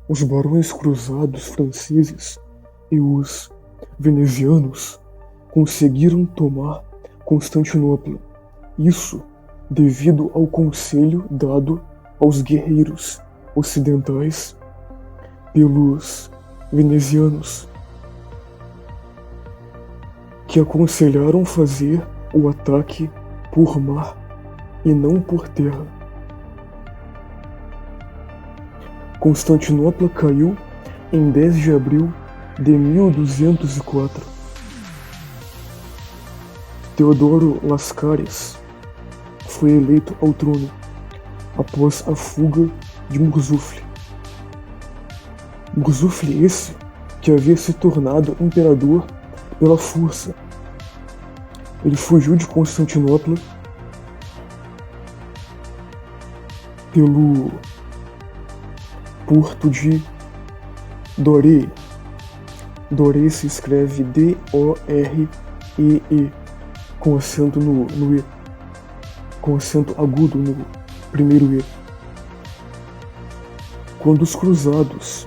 Os barões cruzados franceses e os venezianos conseguiram tomar Constantinopla. Isso devido ao conselho dado aos guerreiros ocidentais pelos venezianos, que aconselharam fazer o ataque por mar e não por terra. Constantinopla caiu em 10 de abril de 1204. Teodoro Lascaris foi eleito ao trono após a fuga de Murzufli. Murzufli esse que havia se tornado imperador pela força. Ele fugiu de Constantinopla pelo porto de Doree. Doree se escreve D-O-R-E-E, com acento no E, com acento agudo no primeiro E. Quando os cruzados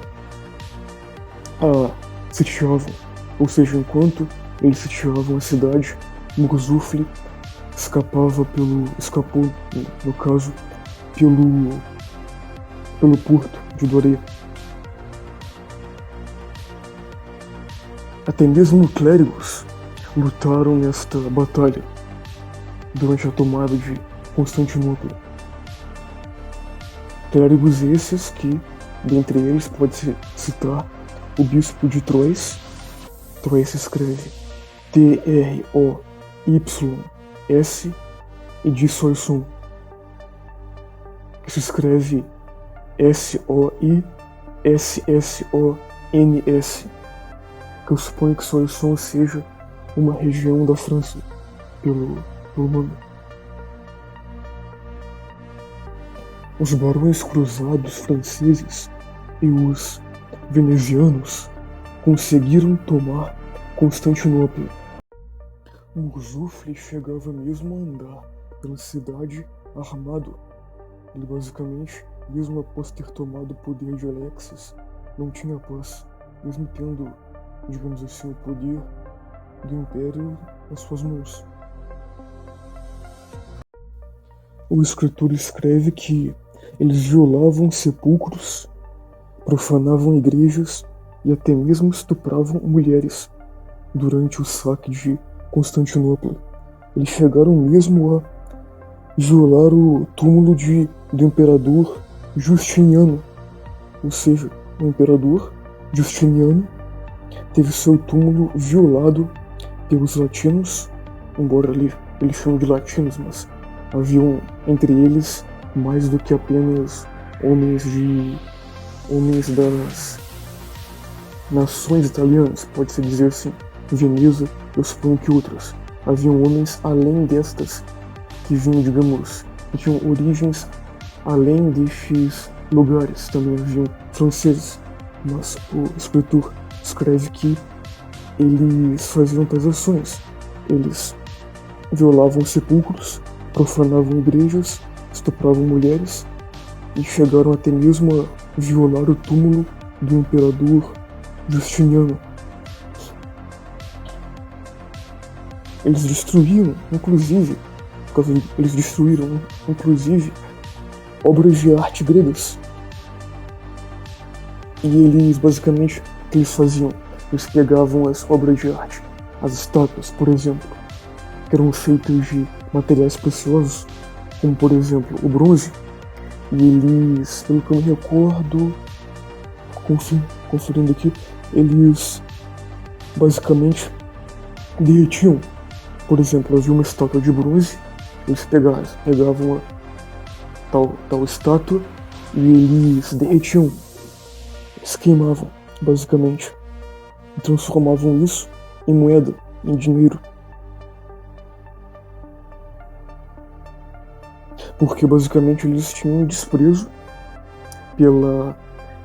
sitiavam, ou seja, enquanto eles sitiavam a cidade, Murzufli escapou, no caso, pelo porto de Doree. Até mesmo clérigos lutaram nesta batalha durante a tomada de Constantinopla. Clérigos esses que, dentre eles, pode-se citar o bispo de Troyes. Troyes se escreve T-R-O-Y-S, e de Soissons, que se escreve S-O-I-S-S-O-N-S, que eu suponho que Soissons seja uma região da França, pelo nome. Os barões cruzados franceses e os venezianos conseguiram tomar Constantinopla. Murzufli chegava mesmo a andar pela cidade armado. Ele basicamente, mesmo após ter tomado o poder de Alexis, não tinha paz, mesmo tendo, digamos assim, o poder do Império nas suas mãos. O escritor escreve que eles violavam sepulcros, profanavam igrejas e até mesmo estupravam mulheres durante o saque de Constantinopla. Eles chegaram mesmo a violar o túmulo do imperador Justiniano, ou seja, o imperador Justiniano teve seu túmulo violado pelos latinos, embora eles chamam de latinos, mas haviam entre eles mais do que apenas homens das nações italianas, pode-se dizer assim. Veneza, eu suponho que outras. Haviam homens além destas, que vinham, digamos, que tinham origens além destes lugares. Também haviam franceses, mas o escritor escreve que eles faziam tais ações. Eles violavam sepulcros, profanavam igrejas, estupravam mulheres e chegaram até mesmo a violar o túmulo do imperador Justiniano. Eles destruíram, inclusive, obras de arte gregas. E eles, basicamente, o que eles faziam? Eles pegavam as obras de arte, as estátuas, por exemplo, que eram feitas de materiais preciosos, como, por exemplo, o bronze, e eles, pelo que eu me recordo, conferindo aqui, eles, basicamente, derretiam. Por exemplo, havia uma estátua de bronze, eles pegavam a tal estátua e eles derretiam, eles queimavam, basicamente, e transformavam isso em moeda, em dinheiro. Porque basicamente eles tinham um desprezo pela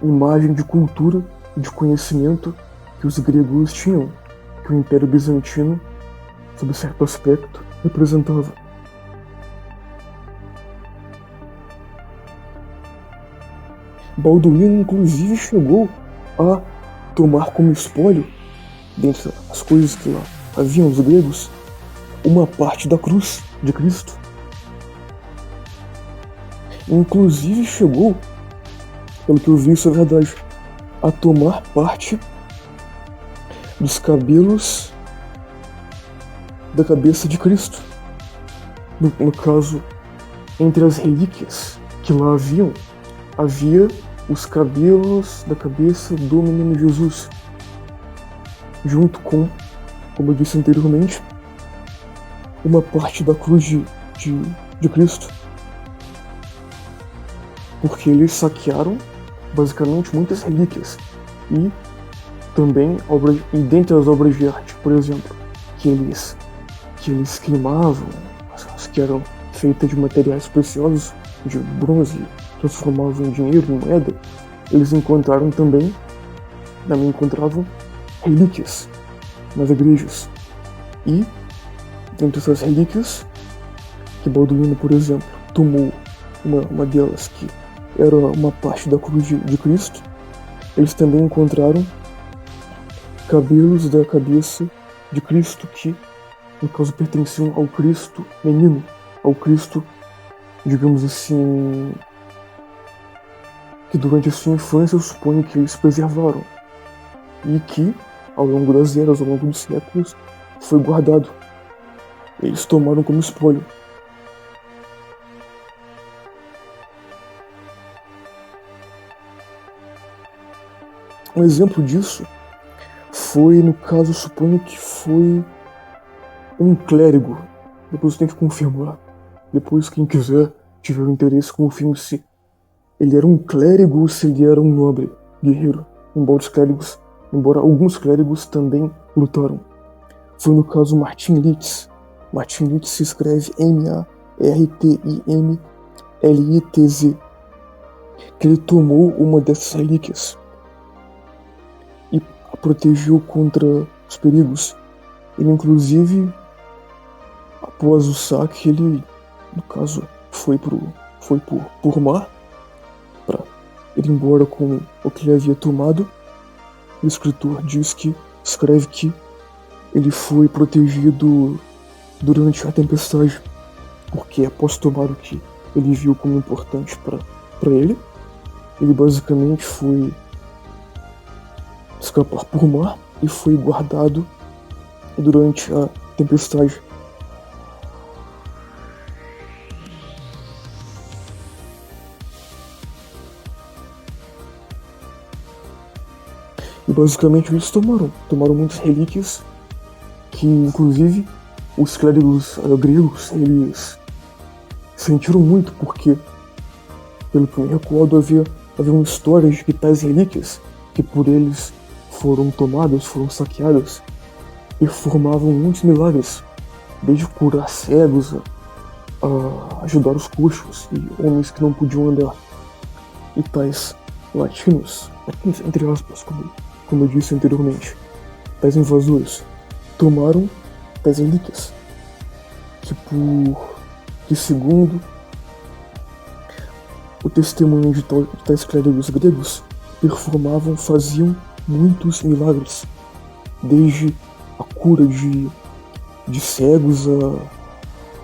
imagem de cultura e de conhecimento que os gregos tinham, que o Império Bizantino, sob certo aspecto, representava. Balduíno inclusive chegou a tomar como espólio, dentre as coisas que lá haviam os gregos, uma parte da cruz de Cristo. Inclusive chegou, pelo que eu vi, isso é verdade, a tomar parte dos cabelos da cabeça de Cristo. No caso, entre as relíquias que lá havia os cabelos da cabeça do menino Jesus, junto com, como eu disse anteriormente, uma parte da cruz de Cristo. Porque eles saquearam basicamente muitas relíquias e também dentre as obras de arte, por exemplo, que eles queimavam, as que eram feitas de materiais preciosos, de bronze, transformavam em dinheiro, em moeda, eles encontravam relíquias nas igrejas. E dentre essas relíquias, que Balduíno, por exemplo, tomou uma delas, que era uma parte da cruz de Cristo, eles também encontraram cabelos da cabeça de Cristo que, no caso, pertenciam ao Cristo menino, ao Cristo, digamos assim, que durante a sua infância eu suponho que eles preservaram e que, ao longo das eras, ao longo dos séculos, foi guardado. Eles tomaram como espólio. Um exemplo disso foi, no caso, suponho que foi um clérigo. Depois eu tenho que confirmar. Depois, quem quiser, tiver um interesse, confirme se ele era um clérigo ou se ele era um nobre guerreiro. Embora alguns clérigos também lutaram. Foi no caso Martin Litz. Martin Litz se escreve Martinlitz, que ele tomou uma dessas relíquias e a protegeu contra os perigos. Ele, inclusive, após o saque, ele, no caso, foi por mar para ir embora com o que ele havia tomado. O escritor escreve que ele foi protegido durante a tempestade, porque após tomar o que ele viu como importante para ele basicamente foi escapar por mar e foi guardado durante a tempestade. E basicamente eles tomaram muitas relíquias que, inclusive, os clérigos gregos, eles sentiram muito, porque, pelo que me recordo, haviam histórias de que tais relíquias, que por eles foram tomadas, foram saqueadas, performavam muitos milagres, desde curar cegos, a ajudar os coxos e homens que não podiam andar. E tais latinos, entre aspas, como eu disse anteriormente, tais invasores tomaram tais relíquias, que segundo o testemunho de tais clérigos gregos, faziam muitos milagres, desde a cura de cegos,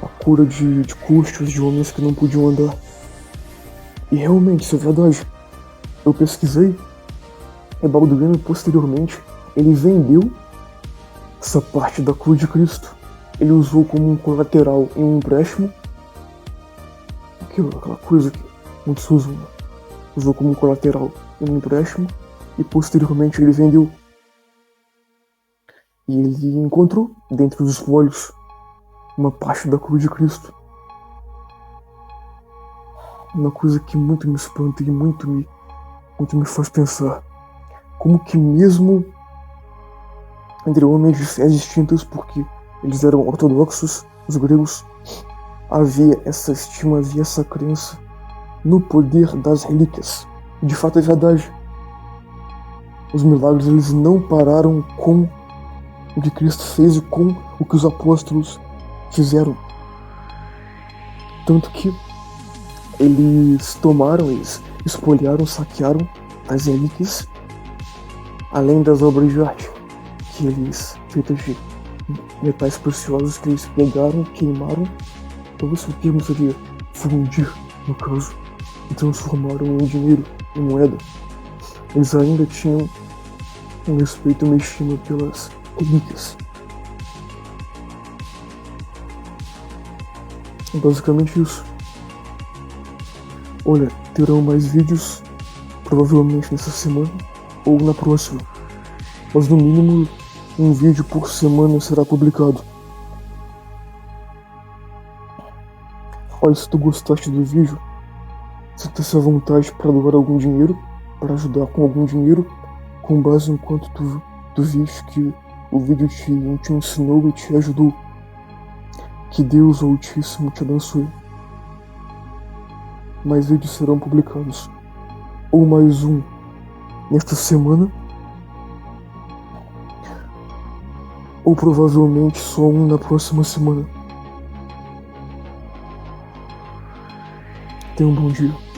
a cura de coxos, de homens que não podiam andar. E realmente, isso é verdade. Eu pesquisei, e Balduíno, posteriormente, ele vendeu essa parte da cruz de Cristo. Ele usou como um colateral em um empréstimo, aquela coisa que muitos usam, né? Usou como colateral em um empréstimo e posteriormente ele vendeu. E ele encontrou, dentre os espólios, uma parte da cruz de Cristo. Uma coisa que muito me espanta e muito me faz pensar. Como que mesmo entre homens de fés distintas, porque eles eram ortodoxos, os gregos, havia essa estima, havia essa crença no poder das relíquias. De fato é verdade. Os milagres, eles não pararam com o que Cristo fez e com o que os apóstolos fizeram. Tanto que eles espoliaram, saquearam as relíquias, além das obras de arte que eles, feitas de metais preciosos que eles pegaram, queimaram, talvez o termo seria fundir, no caso, e transformaram em dinheiro, em moeda. Eles ainda tinham um respeito mexido pelas relíquias. Basicamente isso. Olha, terão mais vídeos, provavelmente nessa semana ou na próxima. Mas no mínimo, um vídeo por semana será publicado. Olha, se tu gostaste do vídeo, sinta-se à vontade para doar algum dinheiro, para ajudar com algum dinheiro, com base em quanto tu viste que o vídeo te ensinou e te ajudou. Que Deus Altíssimo te abençoe. Mais vídeos serão publicados. Ou mais um nesta semana, ou provavelmente só um na próxima semana. Tenha um bom dia.